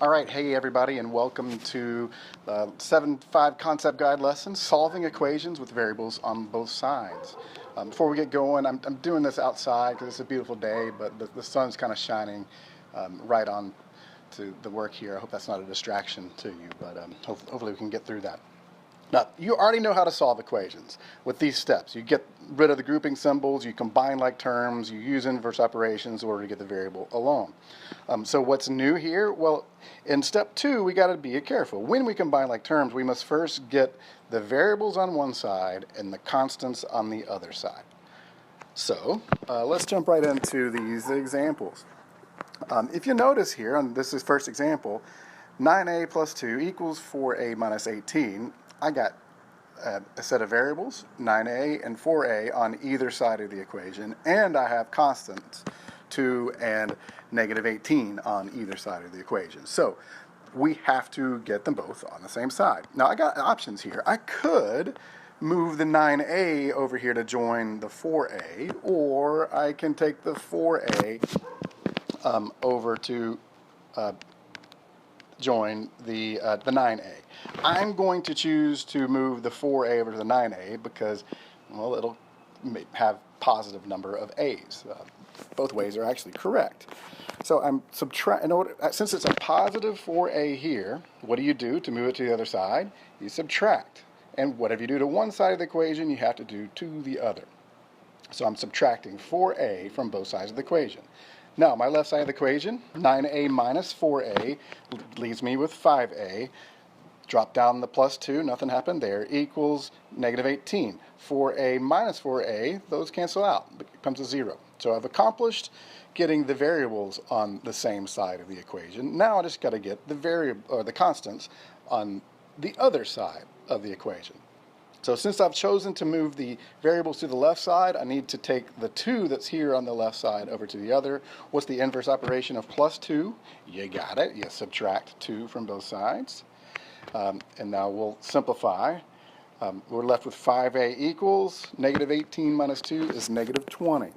All right, hey everybody, and welcome to the 7.5 concept guide lesson, solving equations with variables on both sides. Before we get going, I'm doing this outside because it's a beautiful day, but the sun's kind of shining right on to the work here. I hope that's not a distraction to you, but hopefully we can get through that. Now, you already know how to solve equations with these steps. You get rid of the grouping symbols, you combine like terms, you use inverse operations in order to get the variable alone. So what's new here? Well, in step 2, we got to be careful. When we combine like terms, we must first get the variables on one side and the constants on the other side. So let's jump right into these examples. If you notice here, and this is first example, 9a plus 2 equals 4a minus 18. I got a set of variables, 9a and 4a, on either side of the equation, and I have constants, 2 and negative 18 on either side of the equation. So we have to get them both on the same side. Now I got options here. I could move the 9a over here to join the 4a, or I can take the 4a over to join the 9a. I'm going to choose to move the 4a over to the 9a because, well, it'll have positive number of a's. Both ways are actually correct. So I'm since it's a positive 4a here, what do you do to move it to the other side? You subtract. And whatever you do to one side of the equation, you have to do to the other. So I'm subtracting 4a from both sides of the equation. Now, my left side of the equation, 9a minus 4a, leaves me with 5a. Drop down the plus 2, nothing happened there, equals negative 18. 4a minus 4a, those cancel out. It comes to 0. So I've accomplished getting the variables on the same side of the equation. Now I just got to get the variable or the constants on the other side of the equation. So since I've chosen to move the variables to the left side, I need to take the 2 that's here on the left side over to the other. What's the inverse operation of plus 2? You got it. You subtract 2 from both sides. And now we'll simplify. We're left with 5a equals negative 18 minus 2 is negative 20.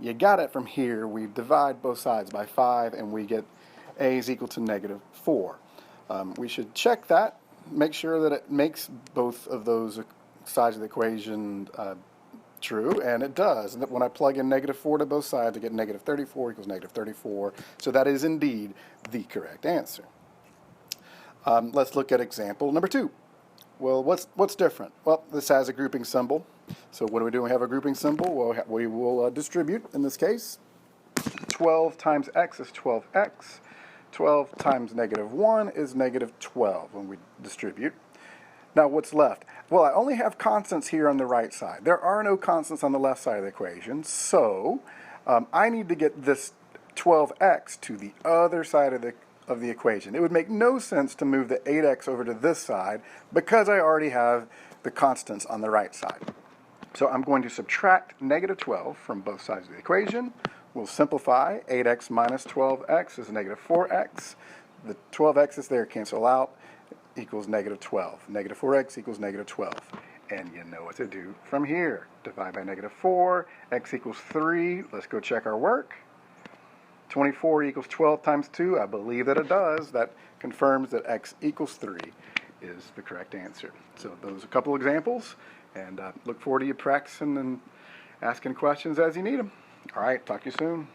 You got it from here. We divide both sides by 5, and we get a is equal to negative 4. We should check that. Make sure that it makes both of those sides of the equation true, and it does. And when I plug in negative 4 to both sides, I get negative 34 equals negative 34. So that is indeed the correct answer. Let's look at example number 2. Well, what's different? Well, this has a grouping symbol. So what do we do when we have a grouping symbol? Well, we will distribute, in this case. 12 times x is 12x. 12 times negative 1 is negative 12 when we distribute. Now what's left? Well, I only have constants here on the right side. There are no constants on the left side of the equation, so I need to get this 12x to the other side of the equation. It would make no sense to move the 8x over to this side because I already have the constants on the right side. So I'm going to subtract negative 12 from both sides of the equation. We'll simplify. 8x minus 12x is negative 4x. The 12x's there cancel out, equals negative 12. Negative 4x equals negative 12. And you know what to do from here. Divide by negative 4, x equals 3. Let's go check our work. 24 equals 12 times 2. I believe that it does. That confirms that x equals 3 is the correct answer. So those are a couple examples, and look forward to you practicing and asking questions as you need them. All right, talk to you soon.